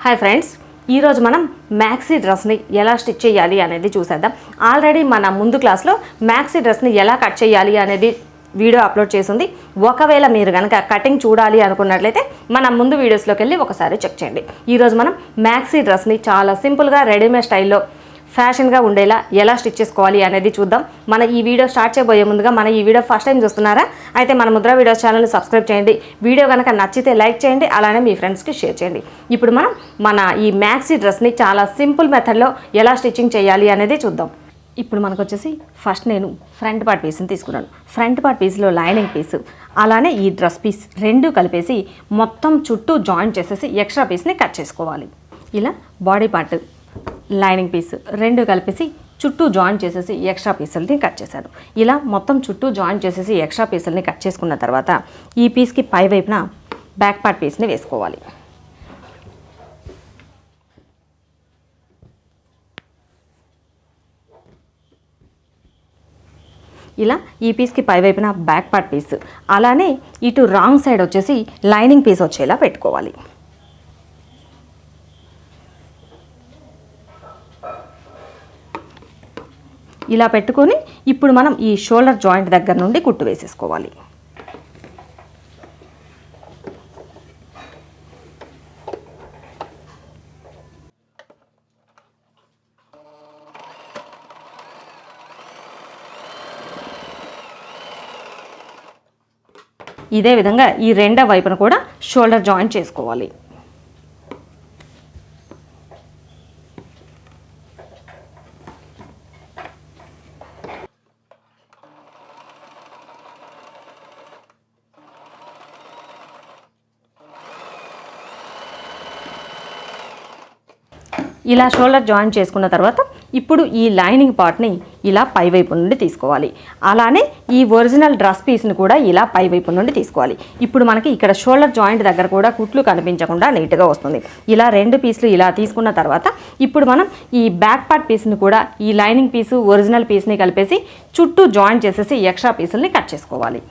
Hi friends, ఈరోజు మనం maxi డ్రెస్ని ఎలా స్టిచ్ చేయాలి అనేది చూసేద్దాం. ఆల్రెడీ మన ముందు క్లాస్లో మ్యాక్సీ డ్రెస్ని ఎలా కట్ చేయాలి అనేది వీడియో అప్లోడ్ చేసింది. ఒకవేళ మీరు కనుక కటింగ్ చూడాలి అనుకున్నట్లయితే మన ముందు వీడియోస్లోకి వెళ్ళి ఒకసారి చెక్ చేయండి. ఈరోజు మనం మ్యాక్సీ డ్రెస్ని చాలా సింపుల్గా రెడీమేడ్ స్టైల్లో ఫ్యాషన్గా ఉండేలా ఎలా స్టిచ్ చేసుకోవాలి అనేది చూద్దాం. మన ఈ వీడియో స్టార్ట్ చేయబోయే ముందుగా మన ఈ వీడియో ఫస్ట్ టైం చూస్తున్నారా అయితే మన ముద్ర వీడియోస్ ఛానల్ని సబ్స్క్రైబ్ చేయండి. వీడియో కనుక నచ్చితే లైక్ చేయండి, అలానే మీ ఫ్రెండ్స్కి షేర్ చేయండి. ఇప్పుడు మనం మన ఈ మ్యాక్సీ డ్రెస్ని చాలా సింపుల్ మెథడ్లో ఎలా స్టిచ్చింగ్ చేయాలి అనేది చూద్దాం. ఇప్పుడు మనకు వచ్చేసి ఫస్ట్ నేను ఫ్రంట్ పార్ట్ పీస్ని తీసుకున్నాను. ఫ్రంట్ పార్ట్ పీస్లో లైనింగ్ పీస్ అలానే ఈ డ్రెస్ పీస్ రెండు కలిపేసి మొత్తం చుట్టూ జాయిన్ చేసేసి ఎక్స్ట్రా పీస్ని కట్ చేసుకోవాలి. ఇలా బాడీ పార్ట్ లైనింగ్ పీస్ రెండు కలిపేసి చుట్టూ జాయిన్ చేసేసి ఎక్స్ట్రా పీసుల్ని కట్ చేశాను. ఇలా మొత్తం చుట్టూ జాయిన్ చేసేసి ఎక్స్ట్రా పీసుల్ని కట్ చేసుకున్న తర్వాత ఈ పీస్కి పై వైపున బ్యాక్ పార్ట్ పీస్ని వేసుకోవాలి. ఇలా ఈ పీస్కి పై వైపున బ్యాక్ పార్ట్ పీస్ అలానే ఇటు రాంగ్ సైడ్ వచ్చేసి లైనింగ్ పీస్ వచ్చేలా పెట్టుకోవాలి. ఇలా పెట్టుకొని ఇప్పుడు మనం ఈ షోల్డర్ జాయింట్ దగ్గర నుండి కుట్టు వేసేసుకోవాలి. ఇదే విధంగా ఈ రెండో వైపున కూడా షోల్డర్ జాయింట్ చేసుకోవాలి. ఇలా షోల్డర్ జాయిన్ చేసుకున్న తర్వాత ఇప్పుడు ఈ లైనింగ్ పార్ట్ని ఇలా పైవైపు నుండి తీసుకోవాలి. అలానే ఈ ఒరిజినల్ డ్రెస్ పీస్ని కూడా ఇలా పైవైపు నుండి తీసుకోవాలి. ఇప్పుడు మనకి ఇక్కడ షోల్డర్ జాయింట్ దగ్గర కూడా కుట్లు కనిపించకుండా నీట్గా వస్తుంది. ఇలా రెండు పీసులు ఇలా తీసుకున్న తర్వాత ఇప్పుడు మనం ఈ బ్యాక్ పార్ట్ పీస్ని కూడా ఈ లైనింగ్ పీసు ఒరిజినల్ పీస్ని కలిపేసి చుట్టూ జాయిన్ చేసేసి ఎక్స్ట్రా పీసుల్ని కట్ చేసుకోవాలి.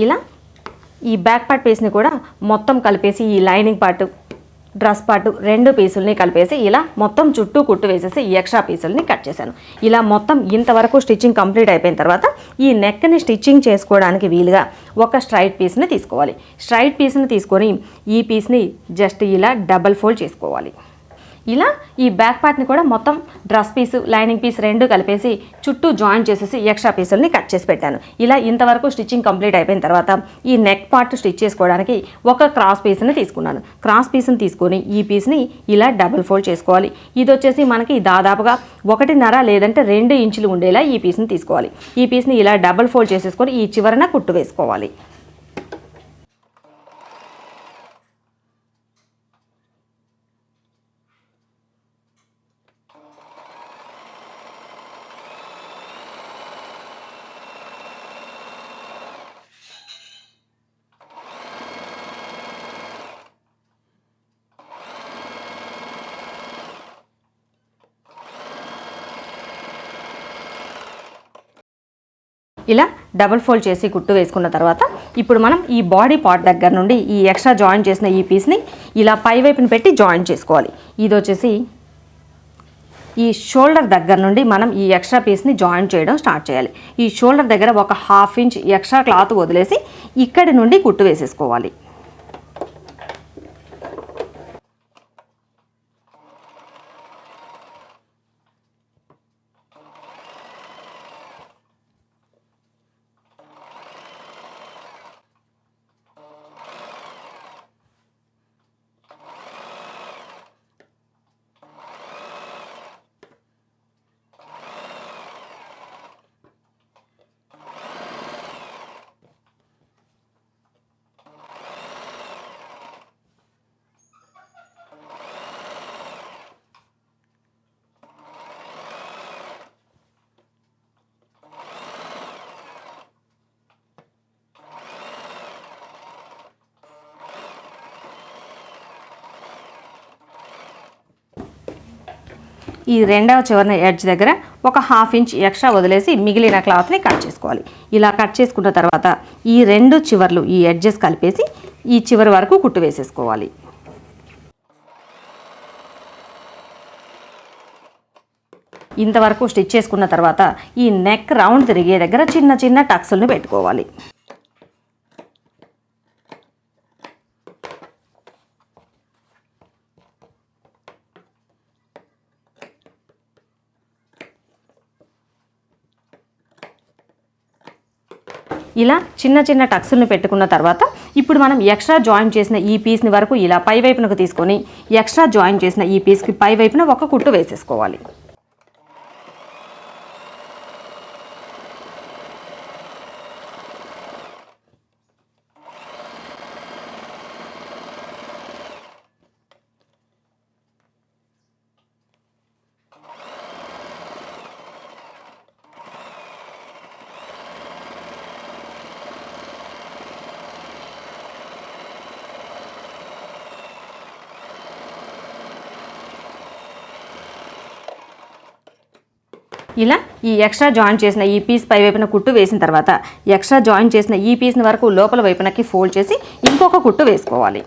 ఇలా ఈ బ్యాక్ పార్ట్ పీస్ని కూడా మొత్తం కలిపేసి ఈ లైనింగ్ పార్ట్ డ్రెస్ పార్ట్ రెండు పీసుల్ని కలిపేసి ఇలా మొత్తం చుట్టూ కుట్టు వేసేసి ఎక్స్ట్రా పీసుల్ని కట్ చేశాను. ఇలా మొత్తం ఇంతవరకు స్టిచ్చింగ్ కంప్లీట్ అయిపోయిన తర్వాత ఈ నెక్ని స్టిచ్చింగ్ చేసుకోవడానికి వీలుగా ఒక స్ట్రైట్ పీస్ని తీసుకోవాలి. స్ట్రైట్ పీస్ని తీసుకొని ఈ పీస్ని జస్ట్ ఇలా డబల్ ఫోల్డ్ చేసుకోవాలి. ఇలా ఈ బ్యాక్ పార్ట్ని కూడా మొత్తం డ్రెస్ పీసు లైనింగ్ పీస్ రెండు కలిపేసి చుట్టూ జాయిన్ చేసేసి ఎక్స్ట్రా పీసుల్ని కట్ చేసి పెట్టాను. ఇలా ఇంతవరకు స్టిచ్చింగ్ కంప్లీట్ అయిపోయిన తర్వాత ఈ నెక్ పార్ట్ స్టిచ్ చేసుకోవడానికి ఒక క్రాస్ పీస్ని తీసుకున్నాను. క్రాస్ పీస్ని తీసుకొని ఈ పీస్ని ఇలా డబుల్ ఫోల్డ్ చేసుకోవాలి. ఇది వచ్చేసి మనకి దాదాపుగా 1.5 లేదంటే 2 ఇంచులు ఉండేలా ఈ పీస్ని తీసుకోవాలి. ఈ పీస్ని ఇలా డబుల్ ఫోల్డ్ చేసేసుకొని ఈ చివరన కుట్టు వేసుకోవాలి. ఇలా డబుల్ ఫోల్డ్ చేసి కుట్టు వేసుకున్న తర్వాత ఇప్పుడు మనం ఈ బాడీ పార్ట్ దగ్గర నుండి ఈ ఎక్స్ట్రా జాయిన్ చేసిన ఈ పీస్ని ఇలా పై వైపున పెట్టి జాయిన్ చేసుకోవాలి. ఇది వచ్చేసి ఈ షోల్డర్ దగ్గర నుండి మనం ఈ ఎక్స్ట్రా పీస్ని జాయిన్ చేయడం స్టార్ట్ చేయాలి. ఈ షోల్డర్ దగ్గర ఒక 1/2 ఇంచ్ ఎక్స్ట్రా క్లాత్ వదిలేసి ఇక్కడి నుండి కుట్టు వేసేసుకోవాలి. ఈ రెండవ చివరన ఎడ్జ్ దగ్గర ఒక 1/2 ఇంచ్ ఎక్స్ట్రా వదిలేసి మిగిలిన క్లాత్ని కట్ చేసుకోవాలి. ఇలా కట్ చేసుకున్న తర్వాత ఈ రెండు చివర్లు ఈ ఎడ్జెస్ కలిపేసి ఈ చివరి వరకు కుట్టు వేసేసుకోవాలి. ఇంతవరకు స్టిచ్ చేసుకున్న తర్వాత ఈ నెక్ రౌండ్ తిరిగే దగ్గర చిన్న చిన్న టక్స్లను పెట్టుకోవాలి. ఇలా చిన్న చిన్న టక్స్లను పెట్టుకున్న తర్వాత ఇప్పుడు మనం ఎక్స్ట్రా జాయిన్ చేసిన ఈ పీస్ని వరకు ఇలా పై వైపునకు తీసుకొని ఎక్స్ట్రా జాయిన్ చేసిన ఈ పీస్కి పై వైపున ఒక కుట్టు వేసేసుకోవాలి. ఇలా ఈ ఎక్స్ట్రా జాయిన్ చేసిన ఈ పీస్ పై వైపున కుట్టు వేసిన తర్వాత ఎక్స్ట్రా జాయిన్ చేసిన ఈ పీస్ని వరకు లోపల వైపునకి ఫోల్డ్ చేసి ఇంకొక కుట్టు వేసుకోవాలి.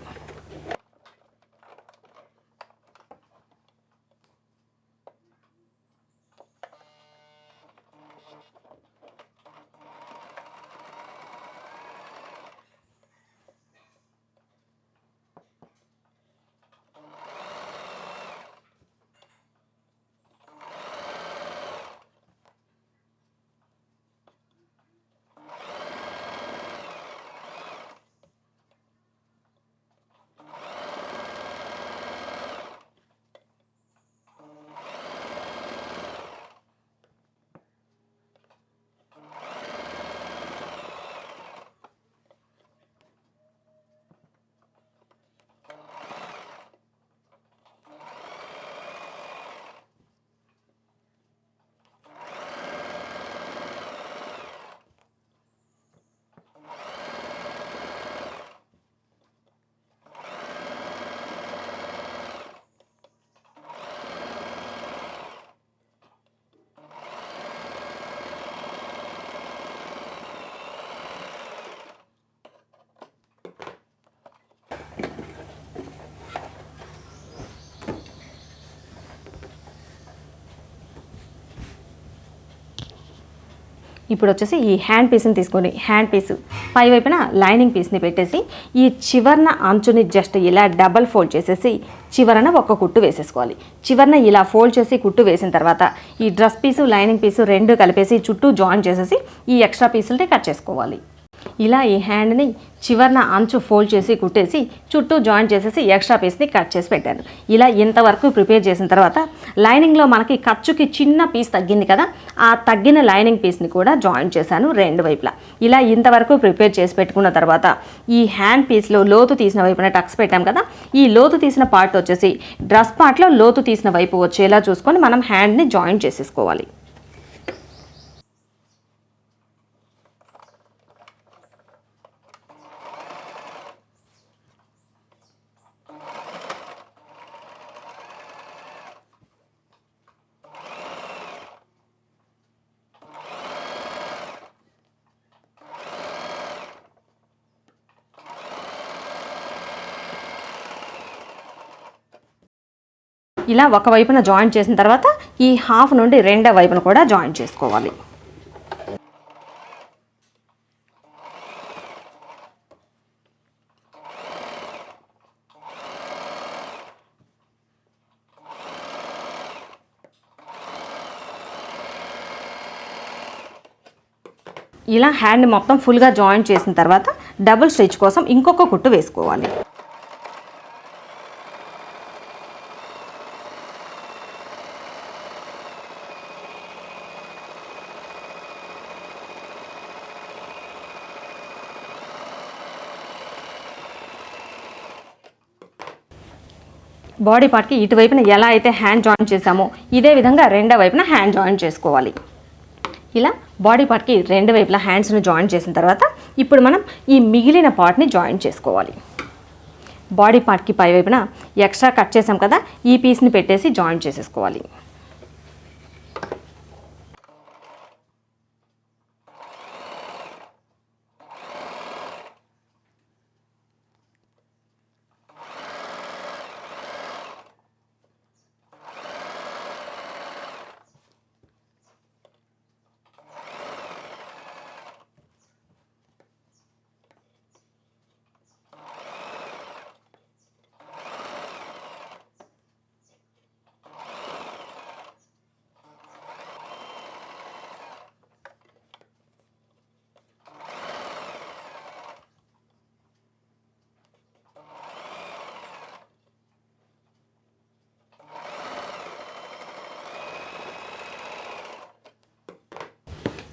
ఇప్పుడు వచ్చేసి ఈ హ్యాండ్ పీస్ని తీసుకొని హ్యాండ్ పీస్ పై వైపున లైనింగ్ పీస్ని పెట్టేసి ఈ చివరన అంచుని జస్ట్ ఇలా డబల్ ఫోల్డ్ చేసేసి చివరన ఒక కుట్టు వేసేసుకోవాలి. చివరన ఇలా ఫోల్డ్ చేసి కుట్టు వేసిన తర్వాత ఈ డ్రెస్ పీసు లైనింగ్ పీసు రెండు కలిపేసి చుట్టూ జాయిన్ చేసేసి ఈ ఎక్స్ట్రా పీసుల్ని కట్ చేసుకోవాలి. ఇలా ఈ హ్యాండ్ని చివరన అంచు ఫోల్డ్ చేసి కుట్టేసి చుట్టూ జాయిన్ చేసేసి ఎక్స్ట్రా పీస్ని కట్ చేసి పెట్టాను. ఇలా ఇంతవరకు ప్రిపేర్ చేసిన తర్వాత లైనింగ్లో మనకి ఖర్చుకి చిన్న పీస్ తగ్గింది కదా, ఆ తగ్గిన లైనింగ్ పీస్ని కూడా జాయిన్ చేశాను రెండు వైపులా. ఇలా ఇంతవరకు ప్రిపేర్ చేసి పెట్టుకున్న తర్వాత ఈ హ్యాండ్ పీస్లో లోతు తీసిన వైపున టక్స్ పెట్టాం కదా, ఈ లోతు తీసిన పార్ట్ వచ్చేసి డ్రెస్ పార్ట్లో లోతు తీసిన వైపు వచ్చేలా చూసుకొని మనం హ్యాండ్ని జాయిన్ చేసేసుకోవాలి. ఇలా ఒక వైపున జాయిన్ చేసిన తర్వాత ఈ హాఫ్ నుండి రెండో వైపున కూడా జాయిన్ చేసుకోవాలి. ఇలా హ్యాండ్ మొత్తం ఫుల్గా జాయిన్ చేసిన తర్వాత డబుల్ స్టిచ్ కోసం ఇంకొక కుట్టు వేసుకోవాలి. బాడీ పార్ట్కి ఇటువైపున ఎలా అయితే హ్యాండ్ జాయిన్ చేసామో ఇదే విధంగా రెండో వైపున హ్యాండ్ జాయిన్ చేసుకోవాలి. ఇలా బాడీ పార్ట్కి రెండు వైపులా హ్యాండ్స్ను జాయిన్ చేసిన తర్వాత ఇప్పుడు మనం ఈ మిగిలిన పార్ట్ని జాయిన్ చేసుకోవాలి. బాడీ పార్ట్కి పై వైపున ఎక్స్ట్రా కట్ చేసాం కదా, ఈ పీస్ని పెట్టేసి జాయిన్ చేసేసుకోవాలి.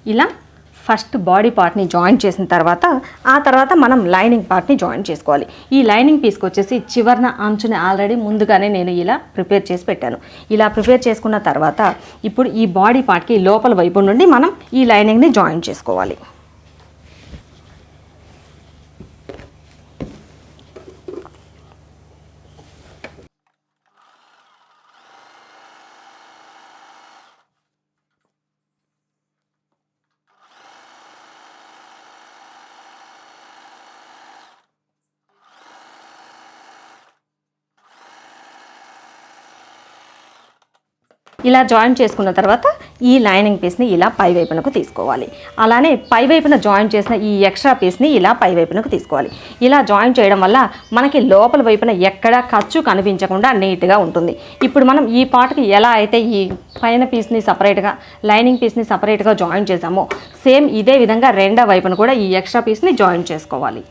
ఇలా ఫస్ట్ బాడీ పార్ట్ని జాయింట్ చేసిన తర్వాత ఆ తర్వాత మనం లైనింగ్ పార్ట్ని జాయింట్ చేసుకోవాలి. ఈ లైనింగ్ పీస్కి వచ్చేసి చివరన అంచుని ఆల్రెడీ ముందుగానే నేను ఇలా ప్రిపేర్ చేసి పెట్టాను. ఇలా ప్రిపేర్ చేసుకున్న తర్వాత ఇప్పుడు ఈ బాడీ పార్ట్కి లోపల వైపు నుండి మనం ఈ లైనింగ్ని జాయింట్ చేసుకోవాలి. ఇలా జాయింట్ చేసుకున్న తర్వాత ఈ లైనింగ్ పీస్ని ఇలా పై వైపునకు తీసుకోవాలి. అలానే పై వైపున జాయింట్ చేసిన ఈ ఎక్స్ట్రా పీస్ని ఇలా పై వైపునకు తీసుకోవాలి. ఇలా జాయింట్ చేయడం వల్ల మనకి లోపల వైపున ఎక్కడా ఖర్చు కనిపించకుండా నీట్గా ఉంటుంది. ఇప్పుడు మనం ఈ పార్ట్కి ఎలా అయితే ఈ పైన పీస్ని సపరేట్గా లైనింగ్ పీస్ని సపరేట్గా జాయింట్ చేసామో సేమ్ ఇదే విధంగా రెండో వైపున కూడా ఈ ఎక్స్ట్రా పీస్ని జాయింట్ చేసుకోవాలి.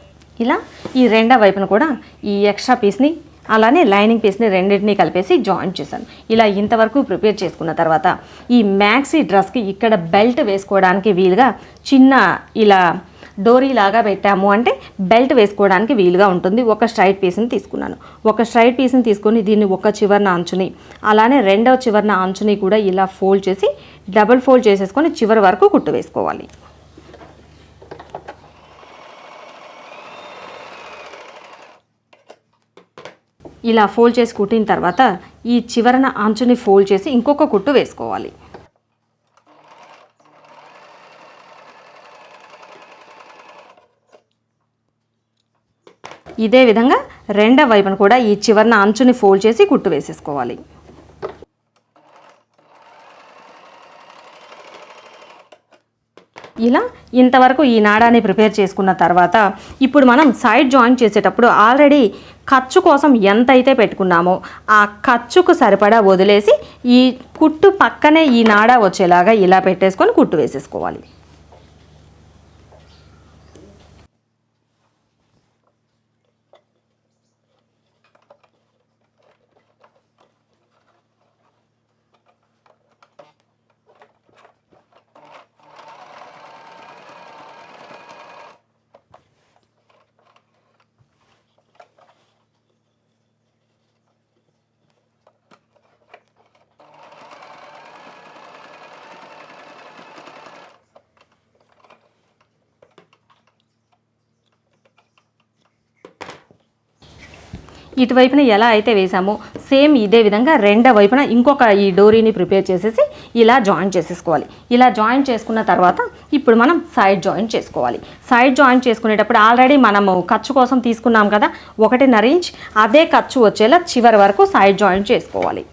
ఇలా ఈ రెండో వైపున కూడా ఈ ఎక్స్ట్రా పీస్ని అలానే లైనింగ్ పీస్ని రెండింటినీ కలిపేసి జాయింట్ చేశాను. ఇలా ఇంతవరకు ప్రిపేర్ చేసుకున్న తర్వాత ఈ మ్యాక్సీ డ్రెస్కి ఇక్కడ బెల్ట్ వేసుకోవడానికి వీలుగా చిన్న ఇలా డోరీ లాగా పెట్టాము అంటే బెల్ట్ వేసుకోవడానికి వీలుగా ఉంటుంది. ఒక స్ట్రైట్ పీస్ని తీసుకున్నాను. ఒక స్ట్రైట్ పీస్ని తీసుకొని దీన్ని ఒక చివరన అంచుని అలానే రెండవ చివరన అంచుని కూడా ఇలా ఫోల్డ్ చేసి డబుల్ ఫోల్డ్ చేసేసుకొని చివరి వరకు కుట్టు వేసుకోవాలి. ఇలా ఫోల్డ్ చేసి కుట్టిన తర్వాత ఈ చివరన అంచుని ఫోల్డ్ చేసి ఇంకొక కుట్టు వేసుకోవాలి. ఇదే విధంగా రెండో వైపున కూడా ఈ చివరన అంచుని ఫోల్డ్ చేసి కుట్టు వేసేసుకోవాలి. ఇలా ఇంతవరకు ఈ నాడాన్ని ప్రిపేర్ చేసుకున్న తర్వాత ఇప్పుడు మనం సైడ్ జాయింట్ చేసేటప్పుడు ఆల్రెడీ ఖర్చు కోసం ఎంత అయితే పెట్టుకున్నామో ఆ ఖర్చుకు సరిపడా వదిలేసి ఈ కుట్టు పక్కనే ఈ నాడా వచ్చేలాగా ఇలా పెట్టేసుకొని కుట్టు వేసేసుకోవాలి. ఇటువైపున ఎలా అయితే వేసామో సేమ్ ఇదే విధంగా రెండో వైపున ఇంకొక ఈ డోరీని ప్రిపేర్ చేసేసి ఇలా జాయింట్ చేసేసుకోవాలి. ఇలా జాయింట్ చేసుకున్న తర్వాత ఇప్పుడు మనం సైడ్ జాయింట్ చేసుకోవాలి. సైడ్ జాయింట్ చేసుకునేటప్పుడు ఆల్రెడీ మనము ఖర్చు కోసం తీసుకున్నాం కదా 1.5 ఇంచ్, అదే ఖర్చు వచ్చేలా చివరి వరకు సైడ్ జాయింట్ చేసుకోవాలి.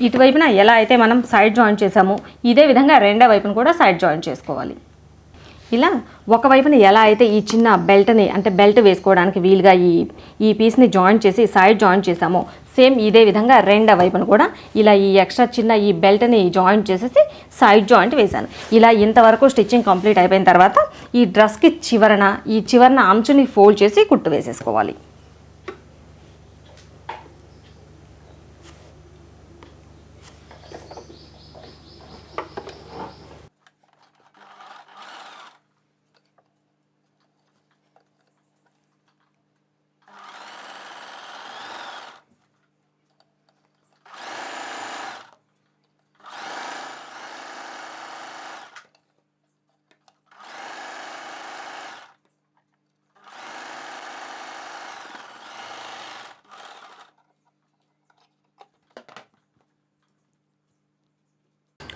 ఇటువైపున ఎలా అయితే మనం సైడ్ జాయింట్ చేసామో ఇదే విధంగా రెండో వైపున కూడా సైడ్ జాయింట్ చేసుకోవాలి. ఇలా ఒకవైపున ఎలా అయితే ఈ చిన్న బెల్ట్ని అంటే బెల్ట్ వేసుకోవడానికి వీలుగా ఈ పీస్ని జాయింట్ చేసి సైడ్ జాయింట్ చేసామో సేమ్ ఇదే విధంగా రెండో వైపున కూడా ఇలా ఈ ఎక్స్ట్రా చిన్న ఈ బెల్ట్ని జాయింట్ చేసేసి సైడ్ జాయింట్ వేశాను. ఇలా ఇంతవరకు స్టిచ్చింగ్ కంప్లీట్ అయిపోయిన తర్వాత ఈ డ్రెస్కి చివరన అంచుని ఫోల్డ్ చేసి కుట్టు వేసేసుకోవాలి.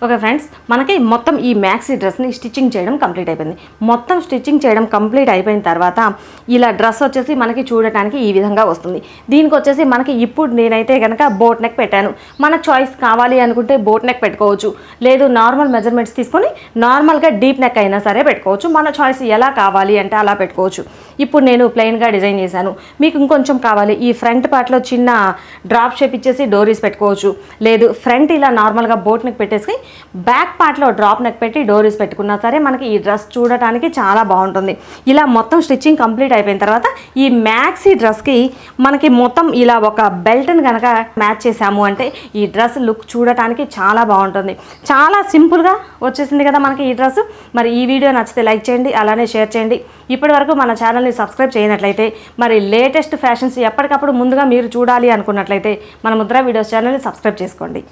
ఓకే ఫ్రెండ్స్, మనకి మొత్తం ఈ మ్యాక్సీ డ్రెస్ని స్టిచ్చింగ్ చేయడం కంప్లీట్ అయిపోయింది. మొత్తం స్టిచ్చింగ్ చేయడం కంప్లీట్ అయిపోయిన తర్వాత ఇలా డ్రెస్ వచ్చేసి మనకి చూడటానికి ఈ విధంగా వస్తుంది. దీనికి వచ్చేసి మనకి ఇప్పుడు నేనైతే కనుక బోట్ నెక్ పెట్టాను. మన చాయిస్ కావాలి అనుకుంటే బోట్ నెక్ పెట్టుకోవచ్చు, లేదు నార్మల్ మెజర్మెంట్స్ తీసుకొని నార్మల్గా డీప్ నెక్ అయినా సరే పెట్టుకోవచ్చు. మన చాయిస్ ఎలా కావాలి అంటే అలా పెట్టుకోవచ్చు. ఇప్పుడు నేను ప్లెయిన్గా డిజైన్ చేశాను. మీకు ఇంకొంచెం కావాలి, ఈ ఫ్రంట్ పార్ట్లో చిన్న డ్రాప్ షేప్ ఇచ్చేసి డోరీస్ పెట్టుకోవచ్చు, లేదు ఫ్రంట్ ఇలా నార్మల్గా బోట్ నెక్ పెట్టేసి బ్యాక్ పార్ట్లో డ్రాప్ నెక్ పెట్టి డోరీస్ పెట్టుకున్నా సరే మనకి ఈ డ్రెస్ చూడటానికి చాలా బాగుంటుంది. ఇలా మొత్తం స్టిచ్చింగ్ కంప్లీట్ అయిపోయిన తర్వాత ఈ మ్యాక్సీ డ్రెస్కి మనకి మొత్తం ఇలా ఒక బెల్ట్ని కనుక మ్యాచ్ చేసాము అంటే ఈ డ్రెస్ లుక్ చూడటానికి చాలా బాగుంటుంది. చాలా సింపుల్గా వచ్చేసింది కదా మనకి ఈ డ్రెస్. మరి ఈ వీడియో నచ్చితే లైక్ చేయండి, అలానే షేర్ చేయండి. ఇప్పటి వరకు మన ఛానల్ని సబ్స్క్రైబ్ చేయనట్లయితే, మరి లేటెస్ట్ ఫ్యాషన్స్ ఎప్పటికప్పుడు ముందుగా మీరు చూడాలి అనుకున్నట్లయితే మన ముద్ర వీడియోస్ ఛానల్ని సబ్స్క్రైబ్ చేసుకోండి.